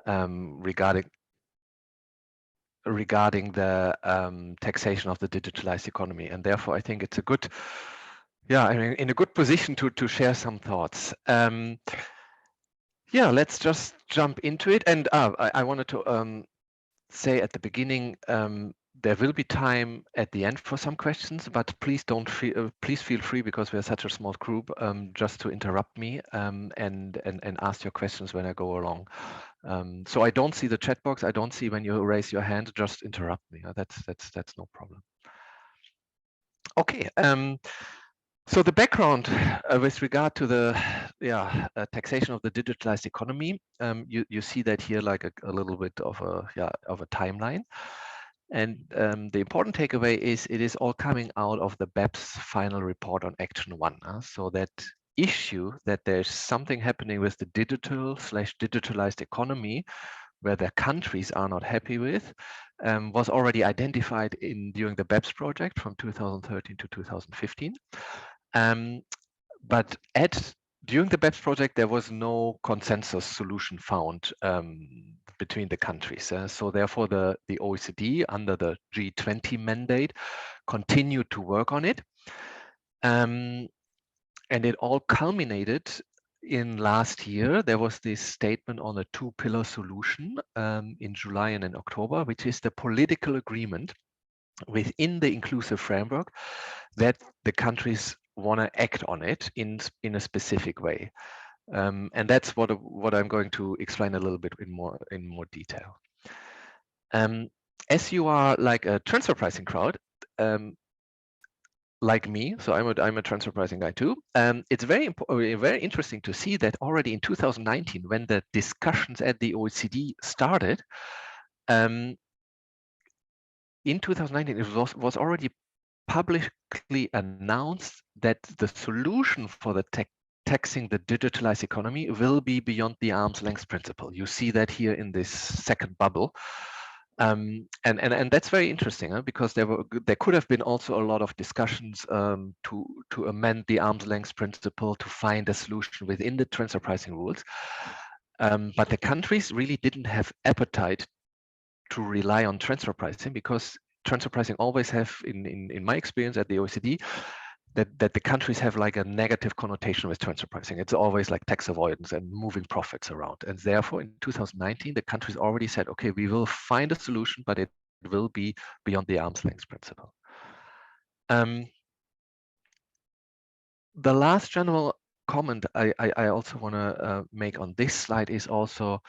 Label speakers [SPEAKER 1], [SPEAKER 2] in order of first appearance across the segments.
[SPEAKER 1] regarding the taxation of the digitalized economy, and therefore I think it's a good, yeah, I mean, in a good position to share some thoughts. Yeah, let's just jump into it. And I wanted to say at the beginning, there will be time at the end for some questions, but please please feel free, because we are such a small group, just to interrupt me and ask your questions when I go along. So I don't see the chat box. I don't see when you raise your hand. Just interrupt me. That's no problem. Okay. So the background with regard to the taxation of the digitalized economy, you see that here, like a little bit of a timeline. And the important takeaway is it is all coming out of the BEPS final report on Action 1. So that issue that there's something happening with the digital/digitalized economy where the countries are not happy with was already identified during the BEPS project from 2013 to 2015. But during the BEPS project, there was no consensus solution found between the countries. So therefore, the OECD, under the G20 mandate, continued to work on it. And it all culminated in last year. There was this statement on a two-pillar solution in July and in October, which is the political agreement within the inclusive framework that the countries want to act on it in a specific way. And that's what I'm going to explain a little bit in more detail. As you are like a transfer pricing crowd, like me, so I'm a transfer pricing guy too. It's very interesting to see that already in 2019, when the discussions at the OECD started, in 2019 it was already publicly announced that the solution for the taxing the digitalized economy will be beyond the arm's length principle. You see that here in this second bubble. And that's very interesting, because there could have been also a lot of discussions to amend the arm's length principle to find a solution within the transfer pricing rules. But the countries really didn't have appetite to rely on transfer pricing, because transfer pricing always have, in my experience at the OECD, that the countries have like a negative connotation with transfer pricing. It's always like tax avoidance and moving profits around. And therefore, in 2019, the countries already said, okay, we will find a solution, but it will be beyond the arm's length principle. The last general comment I also want to make on this slide is also,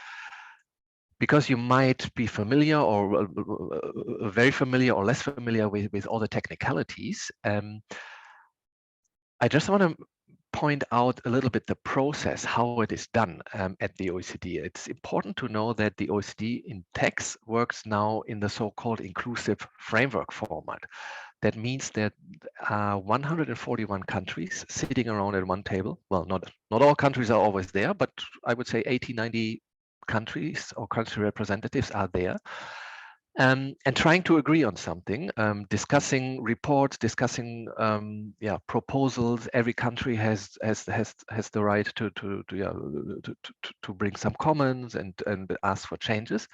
[SPEAKER 1] because you might be familiar or very familiar or less familiar with all the technicalities, I just want to point out a little bit the process, how it is done at the OECD. It's important to know that the OECD in tax works now in the so-called inclusive framework format. That means that 141 countries sitting around at one table. Well, not all countries are always there, but I would say 80, 90 countries or country representatives are there. And trying to agree on something, discussing reports, discussing proposals. Every country has the right to bring some comments and ask for changes.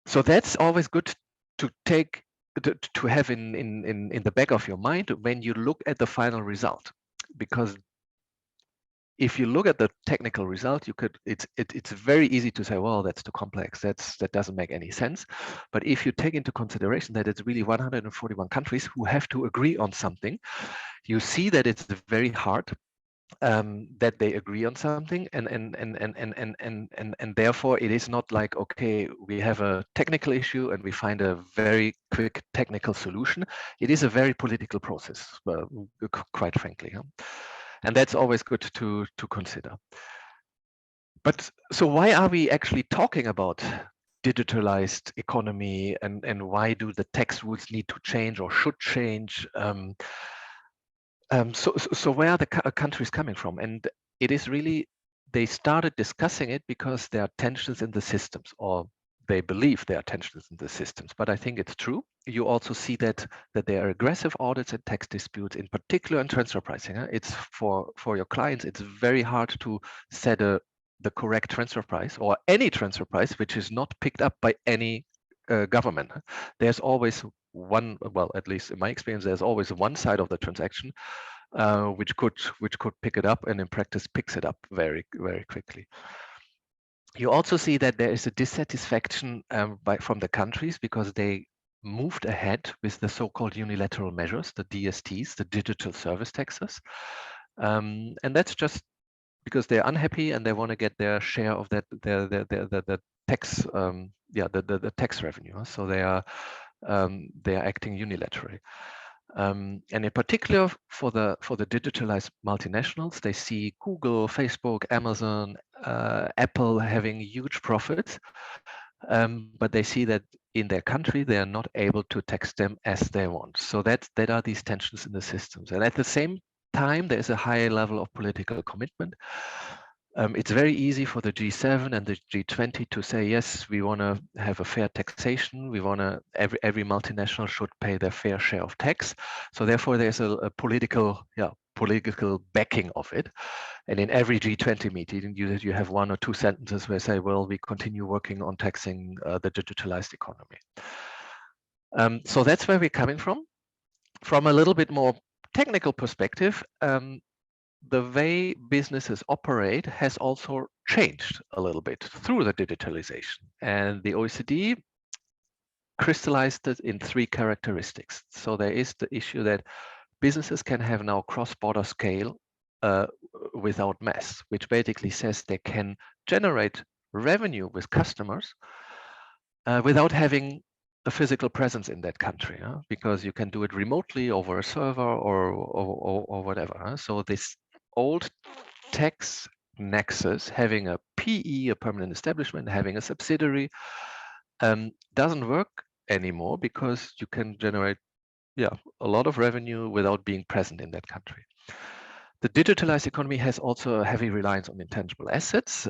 [SPEAKER 1] So that's always good to have in the back of your mind when you look at the final result, because if you look at the technical result, it's very easy to say, well, that's too complex. That doesn't make any sense. But if you take into consideration that it's really 141 countries who have to agree on something, you see that it's very hard that they agree on something, and therefore it is not like, okay, we have a technical issue and we find a very quick technical solution. It is a very political process, quite frankly. And that's always good to consider. But so why are we actually talking about digitalized economy, and why do the tax rules need to change or should change? So where are the countries coming from? And it is really, they started discussing it because there are tensions in the systems, or they believe there are tensions in the systems. But I think it's true. You also see that there are aggressive audits and tax disputes, in particular in transfer pricing. It's for your clients, it's very hard to set a the correct transfer price or any transfer price which is not picked up by any government. There's always one, well, at least in my experience, there's always one side of the transaction which could pick it up, and in practice picks it up very quickly. You also see that there is a dissatisfaction from the countries because they moved ahead with the so-called unilateral measures, the DSTs, the digital service taxes, and that's just because they're unhappy and they want to get their share of that the tax the tax revenue. So they are acting unilaterally. And in particular for the digitalized multinationals, they see Google, Facebook, Amazon, Apple having huge profits, but they see that in their country they are not able to tax them as they want. So that are these tensions in the systems. And at the same time, there is a high level of political commitment. It's very easy for the G7 and the G20 to say, yes, we want to have a fair taxation. We want to, every multinational should pay their fair share of tax. So therefore, there's a political backing of it. And in every G20 meeting, you have one or two sentences where say, well, we continue working on taxing the digitalized economy. So that's where we're coming from. From a little bit more technical perspective, the way businesses operate has also changed a little bit through the digitalization. And the OECD crystallized it in three characteristics. So there is the issue that businesses can have now cross-border scale without mess, which basically says they can generate revenue with customers without having a physical presence in that country, because you can do it remotely over a server or whatever. So this old tax nexus, having a PE, a permanent establishment, having a subsidiary, doesn't work anymore because you can generate a lot of revenue without being present in that country. The digitalized economy has also a heavy reliance on intangible assets,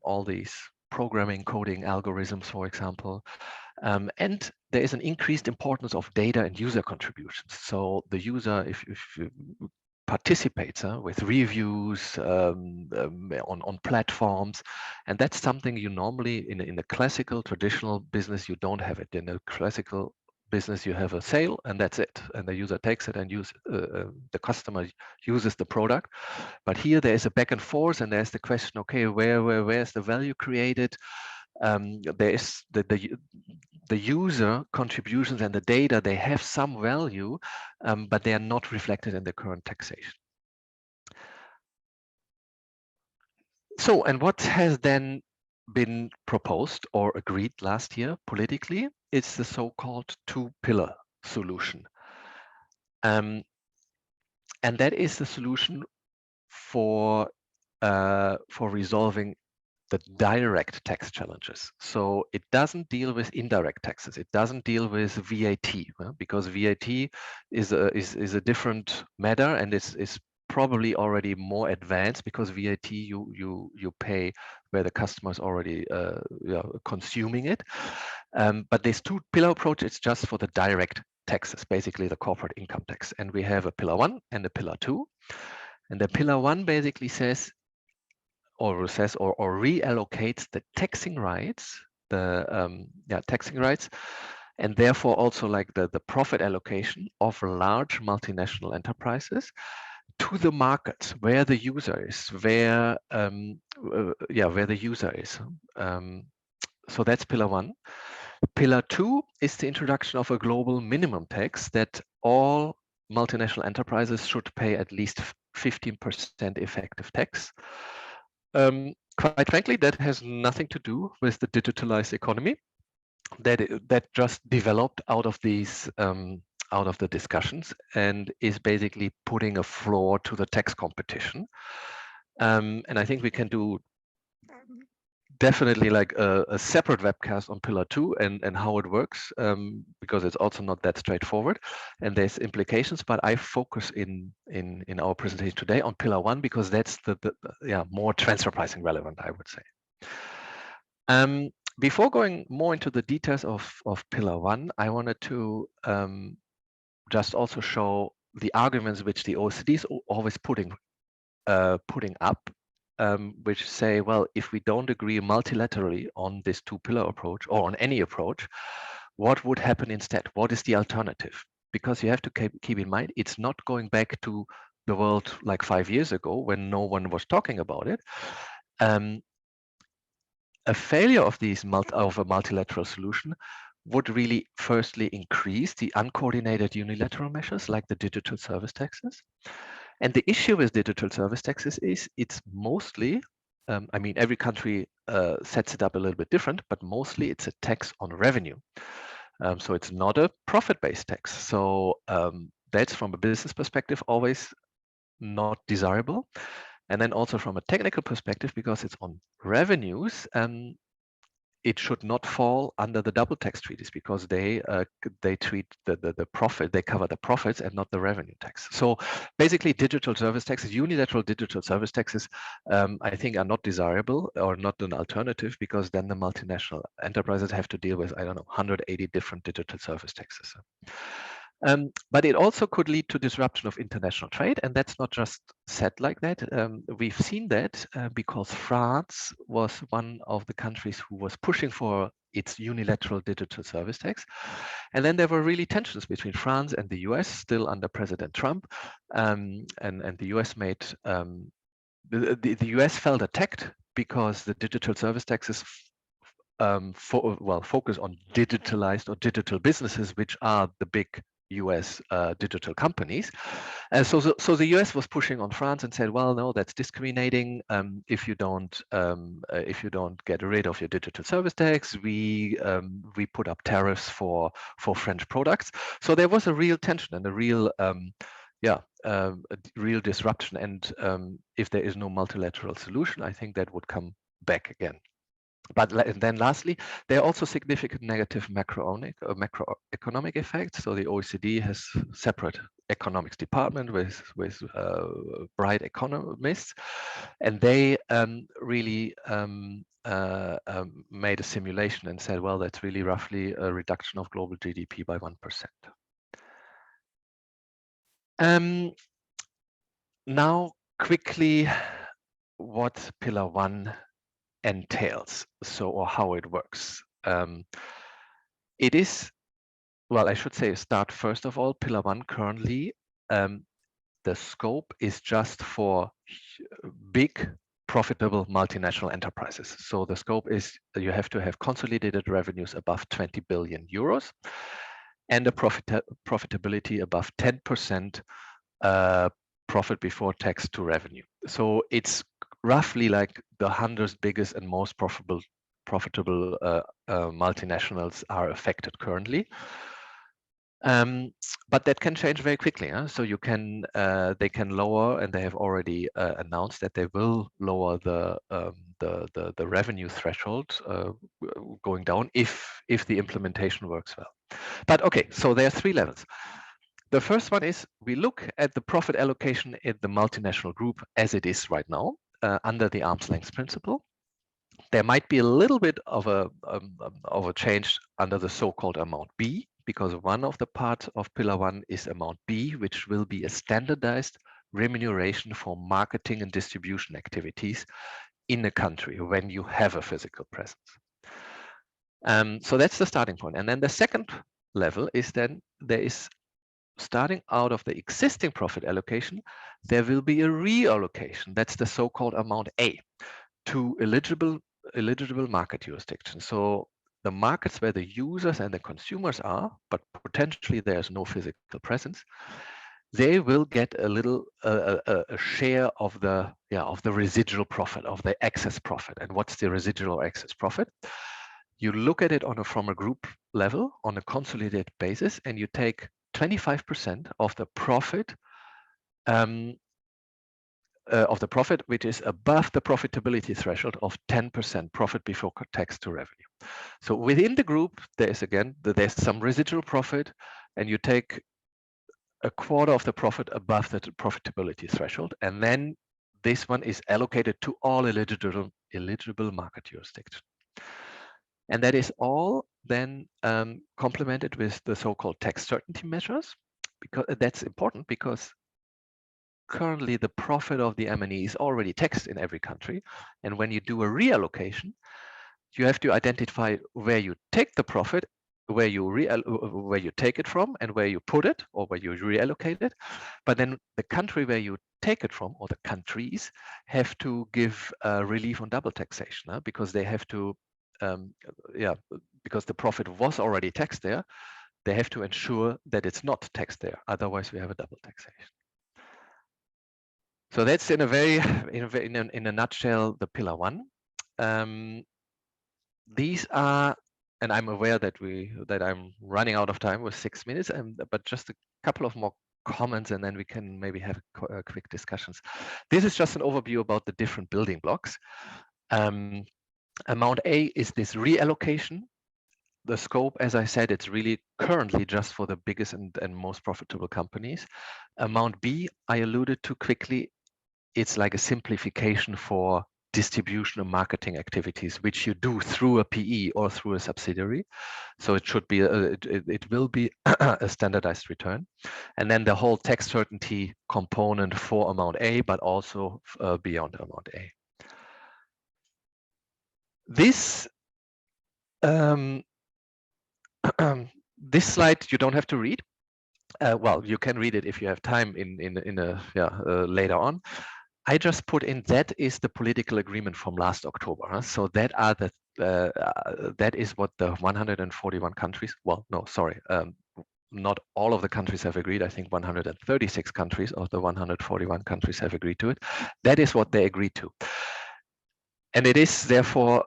[SPEAKER 1] all these programming, coding, algorithms, for example. And there is an increased importance of data and user contributions. So the user, if you participates with reviews on platforms, and that's something you normally in a classical traditional business you don't have it. In a classical business you have a sale and that's it, and the user takes it and the customer uses the product. But here there is a back and forth, and there's the question, okay, where's the value created? There is the user contributions and the data, they have some value, but they are not reflected in the current taxation. So, and what has then been proposed or agreed last year politically? It's the so-called two-pillar solution. And that is the solution for resolving the direct tax challenges. So it doesn't deal with indirect taxes. It doesn't deal with VAT, because VAT is a different matter, and is probably already more advanced, because VAT you pay where the customer is already consuming it. But this two-pillar approach, it's just for the direct taxes, basically the corporate income tax. And we have a pillar 1 and a pillar 2. And the pillar 1 basically says or reallocates the taxing rights, taxing rights, and therefore also like the profit allocation of large multinational enterprises to the markets where the user is, where the user is. So that's pillar 1. Pillar 2 is the introduction of a global minimum tax that all multinational enterprises should pay at least 15% effective tax. Quite frankly, that has nothing to do with the digitalized economy. That just developed out of these out of the discussions, and is basically putting a floor to the tax competition. And I think we can do definitely like a separate webcast on pillar 2 and how it works, because it's also not that straightforward and there's implications, but I focus in our presentation today on pillar 1 because that's the more transfer pricing relevant, I would say. Before going more into the details of pillar 1, I wanted to just also show the arguments which the OECD is always putting up which say, well, if we don't agree multilaterally on this two-pillar approach or on any approach, what would happen instead? What is the alternative? Because you have to keep in mind, it's not going back to the world like 5 years ago when no one was talking about it. A failure of a multilateral solution would really firstly increase the uncoordinated unilateral measures like the digital service taxes. And the issue with digital service taxes is it's mostly, I mean, every country sets it up a little bit different, but mostly it's a tax on revenue. So it's not a profit-based tax. So that's from a business perspective always not desirable. And then also from a technical perspective, because it's on revenues, it should not fall under the double tax treaties because they treat the profit, they cover the profits and not the revenue tax. So basically digital service taxes, unilateral digital service taxes, I think are not desirable or not an alternative, because then the multinational enterprises have to deal with, I don't know, 180 different digital service taxes. But it also could lead to disruption of international trade, and that's not just said like that. We've seen that because France was one of the countries who was pushing for its unilateral digital service tax. And then there were really tensions between France and the US, still under President Trump. And the US made, the US felt attacked because the digital service taxes focus on digitalized or digital businesses, which are the big US digital companies. So the US was pushing on France and said, well, no, that's discriminating. If you don't get rid of your digital service tax, we put up tariffs for French products. So there was a real tension and a real a real disruption. And if there is no multilateral solution, I think that would come back again. But then lastly, there are also significant negative macroeconomic effects. So the OECD has separate economics department with bright economists, and they really made a simulation and said, well, that's really roughly a reduction of global GDP by 1%. Now, quickly, what Pillar 1 entails, or how it works. It is, well, I should say, start first of all, Pillar 1 currently, the scope is just for big, profitable multinational enterprises. So the scope is you have to have consolidated revenues above 20 billion euros and a profitability above 10% profit before tax to revenue. So it's roughly like the 100 biggest and most profitable multinationals are affected currently. But that can change very quickly. So you can they can lower, and they have already announced that they will lower the revenue threshold going down if the implementation works well. But okay, so there are 3 levels. The first one is we look at the profit allocation in the multinational group as it is right now under the arm's length principle. There might be a little bit of a change under the so-called amount B, because one of the parts of Pillar 1 is amount B, which will be a standardized remuneration for marketing and distribution activities in a country when you have a physical presence. So that's the starting point. And then the second level is then there is, starting out of the existing profit allocation, there will be a reallocation. That's the so-called amount A to eligible market jurisdictions. So the markets where the users and the consumers are, but potentially there's no physical presence, they will get a little a share of the residual profit, of the excess profit. And what's the residual or excess profit? You look at it from a group level on a consolidated basis, and you take 25% of the profit which is above the profitability threshold of 10% profit before tax to revenue. So within the group, there's some residual profit, and you take a quarter of the profit above the profitability threshold, and then this one is allocated to all eligible market jurisdictions. And that is all then complemented with the so-called tax certainty measures, because that's important, because currently the profit of the M&E is already taxed in every country. And when you do a reallocation, you have to identify where you take the profit, where you take it from, and where you put it, or where you reallocate it. But then the country where you take it from, or the countries, have to give relief on double taxation, because they have to, because the profit was already taxed there, they have to ensure that it's not taxed there. Otherwise, we have a double taxation. So that's in a nutshell, the pillar one. These are, and I'm aware that I'm running out of time with 6 minutes, but just a couple of more comments, and then we can maybe have quick discussions. This is just an overview about the different building blocks. Amount A is this reallocation. The scope, as I said, it's really currently just for the biggest and most profitable companies. Amount B, I alluded to quickly, it's like a simplification for distribution and marketing activities, which you do through a PE or through a subsidiary. So it should be, it will be a standardized return. And then the whole tax certainty component for amount A, but also beyond amount A. This this slide you don't have to read. Well, you can read it if you have time later on. I just put in that is the political agreement from last October. Huh? So that are that is what the 141 countries. Well, no, sorry, not all of the countries have agreed. I think 136 countries of the 141 countries have agreed to it. That is what they agreed to, and it is therefore.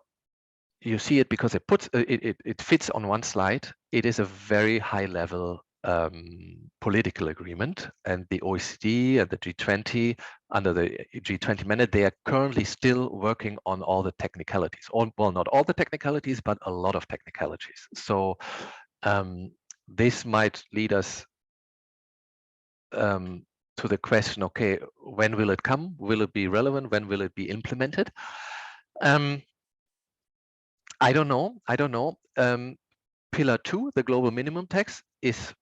[SPEAKER 1] You see it because it fits on one slide. It is a very high level political agreement, and the OECD and the G20 under the G20 mandate, they are currently still working on all the technicalities. Well, not all the technicalities, but a lot of technicalities. So this might lead us to the question, okay, when will it come? Will it be relevant? When will it be implemented? I don't know. Pillar 2, the global minimum tax, is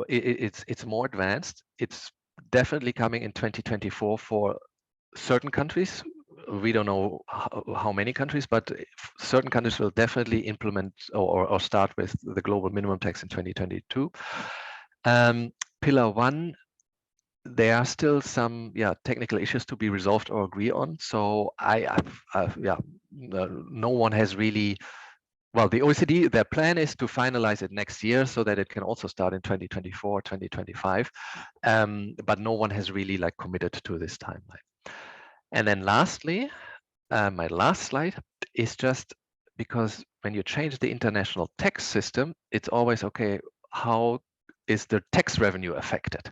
[SPEAKER 1] it's more advanced. It's definitely coming in 2024 for certain countries. We don't know how many countries, but certain countries will definitely implement or start with the global minimum tax in 2022. Pillar 1, there are still some technical issues to be resolved or agree on. So no one has really. Well, the OECD, their plan is to finalize it next year so that it can also start in 2024, 2025. But no one has really committed to this timeline. And then lastly, my last slide is just because when you change the international tax system, it's always, okay, how is the tax revenue affected?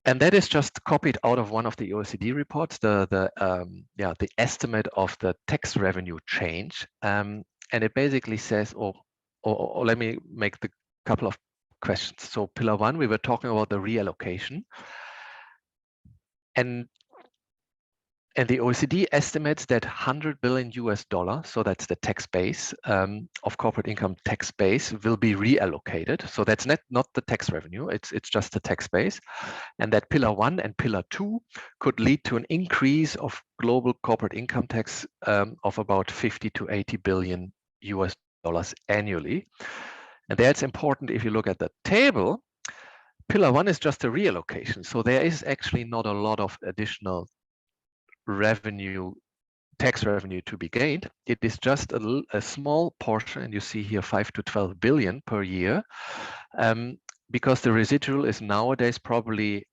[SPEAKER 1] And that is just copied out of one of the OECD reports, the estimate of the tax revenue change, and it basically says, or let me make the couple of questions. So pillar 1, we were talking about the reallocation, and the OECD estimates that $100 billion, so that's the tax base of corporate income tax base, will be reallocated. So that's not the tax revenue, it's just the tax base. And that pillar 1 and pillar 2 could lead to an increase of global corporate income tax of about 50 to 80 billion US dollars annually. And that's important if you look at the table. Pillar 1 is just a reallocation. So there is actually not a lot of additional tax revenue to be gained. It is just a small portion, and you see here 5 to 12 billion per year, because the residual is nowadays probably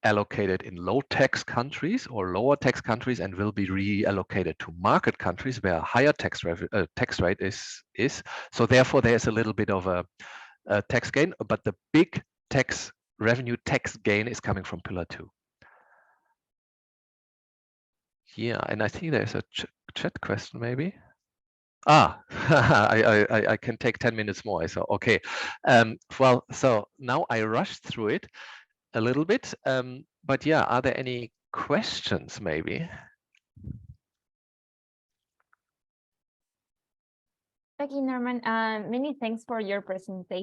[SPEAKER 1] allocated in low tax countries or lower tax countries and will be reallocated to market countries where a higher tax rate is. So therefore there's a little bit of a tax gain, but the big tax gain is coming from pillar 2. Yeah, and I think there's a chat question maybe. I can take 10 minutes more. So okay. Well, so now I rushed through it a little bit, but yeah, are there any questions maybe?
[SPEAKER 2] Okay, Norman, many thanks for your presentation.